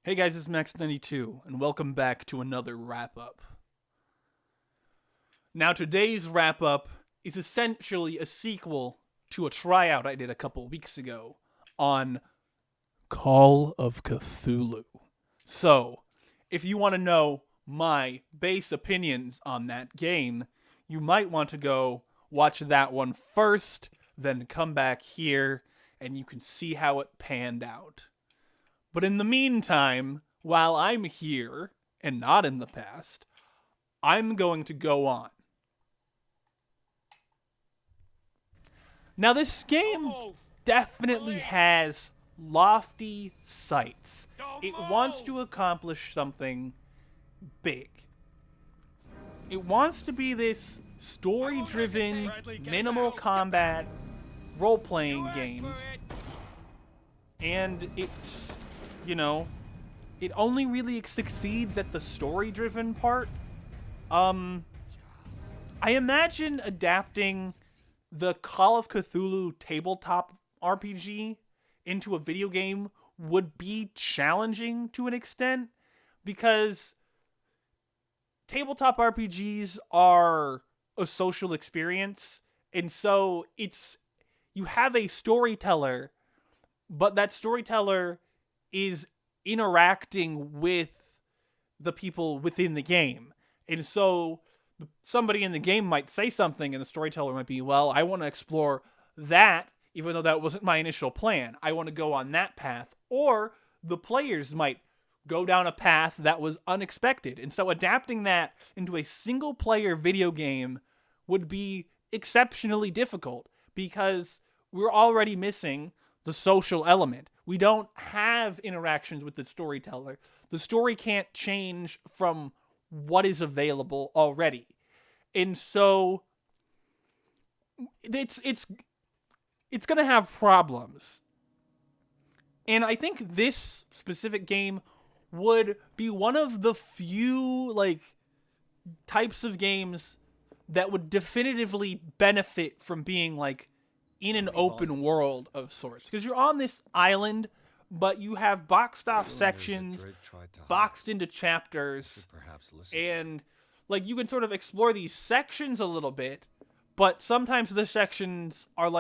Hey guys, it's Max92, and welcome back to another wrap-up. Now today's wrap-up is essentially a sequel to a tryout I did a couple weeks ago on Call of Cthulhu. So, if you want to know my base opinions on that game, you might want to go watch that one first, then come back here, and you can see how it panned out. But in the meantime, while I'm here, and not in the past, I'm going to go on. Now, this game definitely has lofty sights. It wants to accomplish something big. It wants to be this story-driven, minimal combat, role-playing game. And it's, it only really succeeds at the story-driven part. I imagine adapting the Call of Cthulhu tabletop RPG into a video game would be challenging to an extent, because tabletop RPGs are a social experience, and so you have a storyteller, but that storyteller is interacting with the people within the game. And so somebody in the game might say something, and the storyteller might be, well, I want to explore that, even though that wasn't my initial plan. I want to go on that path. Or the players might go down a path that was unexpected. And so adapting that into a single-player video game would be exceptionally difficult, because we're already missing the social element. We don't have interactions with the storyteller. The story can't change from what is available already. And so it's going to have problems. And I think this specific game would be one of the few types of games that would definitively benefit from being in an open world of sorts. Because you're on this island, but you have boxed off sections, boxed into chapters, and you can sort of explore these sections a little bit, but sometimes the sections are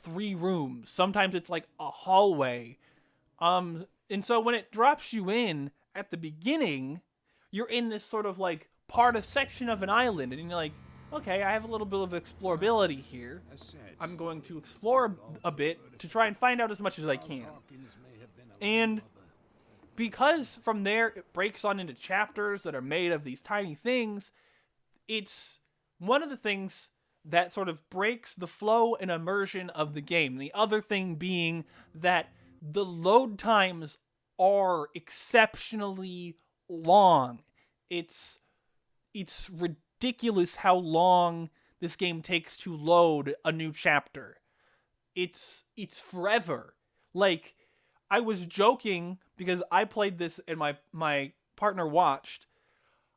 3 rooms. Sometimes it's a hallway. And so when it drops you in at the beginning, you're in this sort of part of section of an island, and you're like, okay, I have a little bit of explorability here. I'm going to explore a bit to try and find out as much as I can. And because from there it breaks on into chapters that are made of these tiny things, it's one of the things that sort of breaks the flow and immersion of the game. The other thing being that the load times are exceptionally long. It's ridiculous how long this game takes to load a new chapter. It's forever. I was joking because I played this and my partner watched.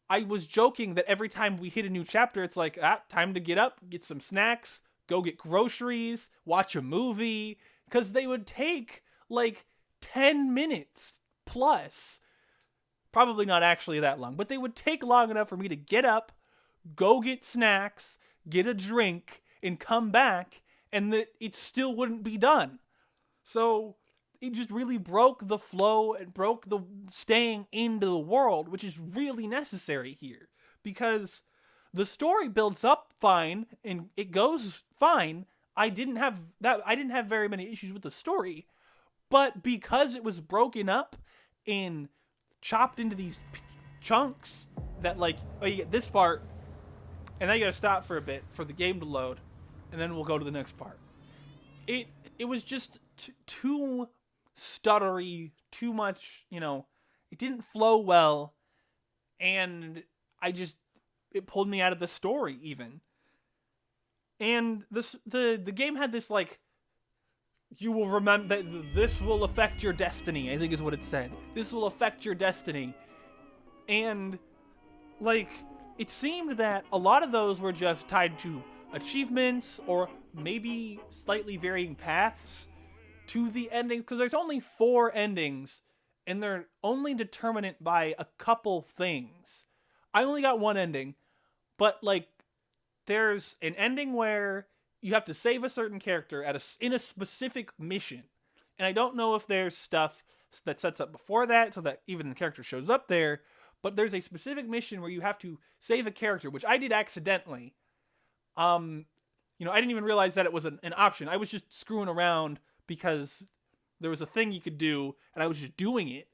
I was joking that every time we hit a new chapter, it's time to get up, get some snacks, go get groceries, watch a movie, because they would take 10 minutes plus. Probably not actually that long, but they would take long enough for me to get up, go get snacks, get a drink, and come back, and that it still wouldn't be done. So it just really broke the flow and broke the staying into the world, which is really necessary here, because the story builds up fine and it goes fine. I didn't have very many issues with the story, but because it was broken up and chopped into these chunks that you get this part, and then you gotta stop for a bit for the game to load, and then we'll go to the next part. It was just too stuttery, too much, it didn't flow well, and it pulled me out of the story even. And the game had this you will remember that this will affect your destiny, I think is what it said. This will affect your destiny. And it seemed that a lot of those were just tied to achievements or maybe slightly varying paths to the endings, because there's only 4 endings, and they're only determinate by a couple things. I only got one ending, but like there's an ending where you have to save a certain character in a specific mission. And I don't know if there's stuff that sets up before that so that even the character shows up there, but there's a specific mission where you have to save a character, which I did accidentally. I didn't even realize that it was an option. I was just screwing around because there was a thing you could do, and I was just doing it,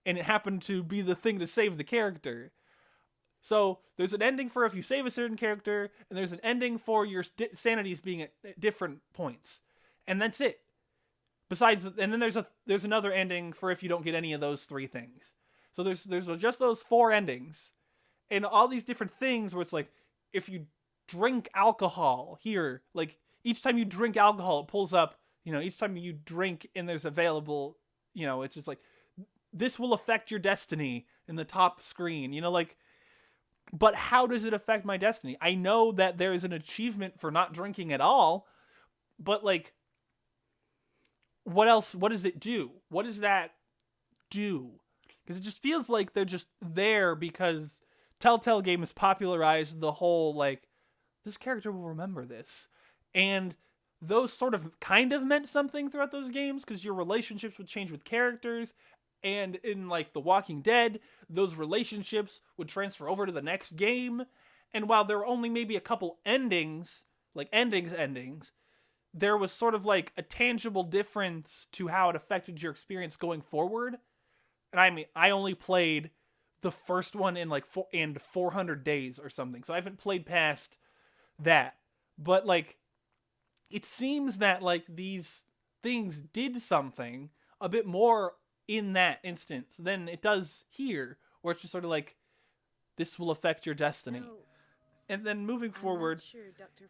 and it happened to be the thing to save the character. So there's an ending for if you save a certain character, and there's an ending for your sanities being at different points, and that's it. Besides, and then there's another ending for if you don't get any of those three things. So there's just those 4 endings, and all these different things where it's like if you drink alcohol here, like each time you drink alcohol, it pulls up. Each time you drink and there's available, it's just like this will affect your destiny in the top screen. But how does it affect my destiny? I know that there is an achievement for not drinking at all, but like, what else? What does it do? What does that do? Because it just feels like they're just there because Telltale Games popularized the whole, like, this character will remember this. And those sort of kind of meant something throughout those games because your relationships would change with characters. And in, like, The Walking Dead, those relationships would transfer over to the next game. And while there were only maybe a couple endings, like endings, there was sort of, like, a tangible difference to how it affected your experience going forward. And I mean, I only played the first one in, like, 400 days or something. So I haven't played past that. But, like, it seems that, like, these things did something a bit more in that instance than it does here, where it's just sort of like, this will affect your destiny. No. And then moving forward, sure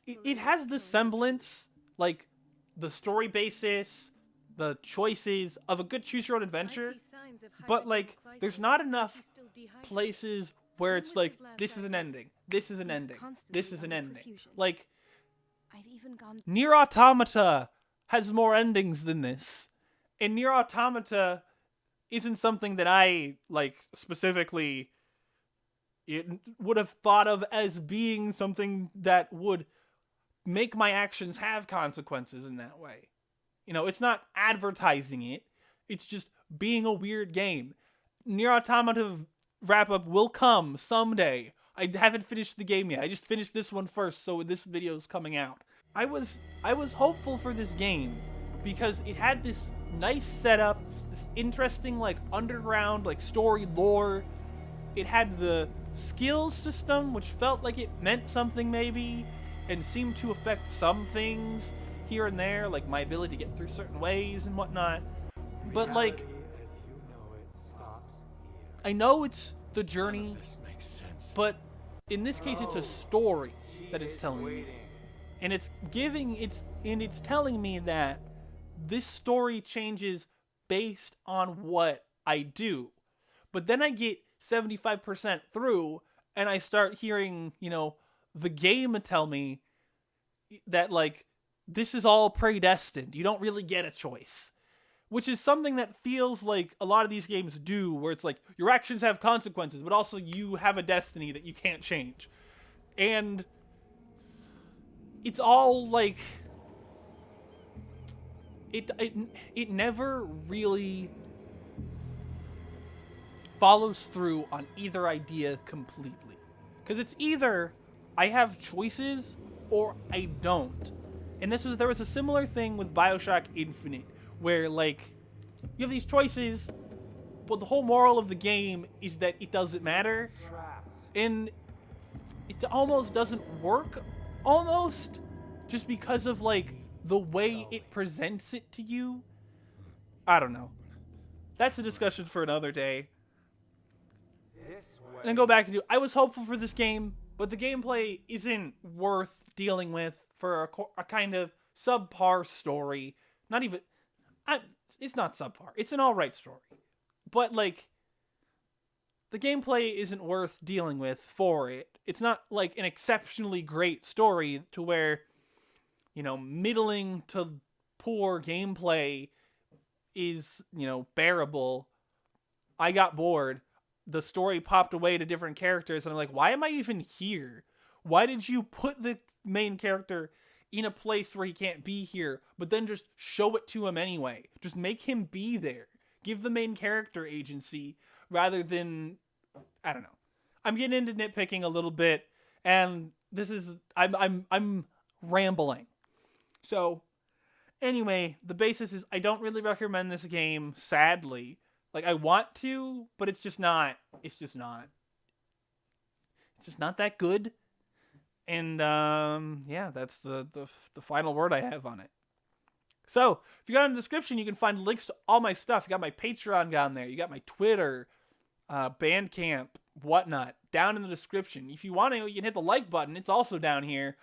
it has the semblance, like, the story basis, the choices of a good choose-your-own adventure, but, like, there's not enough places where it's like, this is an ending, this is an ending, this is an ending. Like, Nier Automata has more endings than this. And Nier Automata isn't something that I, like, specifically would have thought of as being something that would make my actions have consequences in that way. It's not advertising it. It's just being a weird game. Nier Automata wrap-up will come someday. I haven't finished the game yet. I just finished this one first, so this video is coming out. I was hopeful for this game because it had this nice setup, this interesting, like, underground, like, story lore. It had the skills system, which felt like it meant something maybe, and seemed to affect some things here and there, like my ability to get through certain ways and whatnot. But, like, I know it's the journey, but in this case, it's a story that it's telling me. And it's telling me that this story changes based on what I do. But then I get 75% through, and I start hearing, the game tell me that, like, this is all predestined. You don't really get a choice. Which is something that feels like a lot of these games do, where it's like, your actions have consequences, but also you have a destiny that you can't change. And it's all, like, it never really follows through on either idea completely. Because it's either I have choices or I don't. And there was a similar thing with BioShock Infinite, where, like, you have these choices, but the whole moral of the game is that it doesn't matter. And it almost doesn't work, just because of, like, the way it presents it to you. I don't know. That's a discussion for another day. And then go back and I was hopeful for this game, but the gameplay isn't worth dealing with for a kind of subpar story. It's not subpar. It's an alright story. But, like, the gameplay isn't worth dealing with for it. It's not, like, an exceptionally great story to where, middling to poor gameplay is, bearable. I got bored. The story popped away to different characters, and I'm like, why am I even here? Why did you put the main character in a place where he can't be here, but then just show it to him anyway? Just make him be there. Give the main character agency rather than, I don't know. I'm getting into nitpicking a little bit, and this is I'm rambling. So anyway, the basis is I don't really recommend this game, sadly. Like, I want to, but it's just not that good. And yeah, that's the final word I have on it. So if you go in the description, you can find links to all my stuff. You got my Patreon down there. You got my Twitter, Bandcamp, whatnot, down in the description. If you want to, you can hit the like button. It's also down here.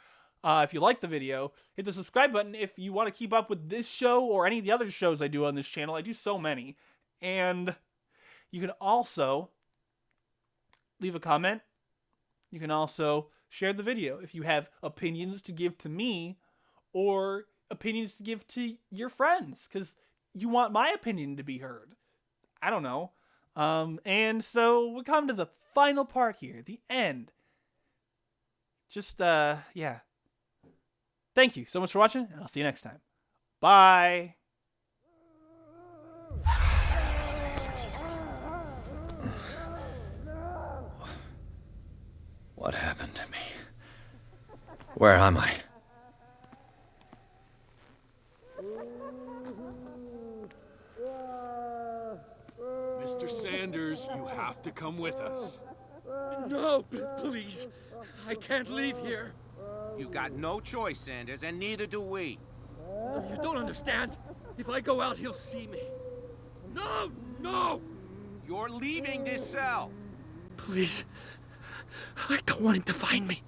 If you like the video, hit the subscribe button if you want to keep up with this show or any of the other shows I do on this channel. I do so many. And you can also leave a comment. You can also share the video if you have opinions to give to me or opinions to give to your friends, because you want my opinion to be heard. I don't know. And so we come to the final part here, the end. Just, yeah. Thank you so much for watching, and I'll see you next time. Bye. What happened to me? Where am I? Mr. Sanders, you have to come with us. No, please. I can't leave here. You've got no choice, Sanders, and neither do we. You don't understand. If I go out, he'll see me. No, no! You're leaving this cell. Please. I don't want him to find me.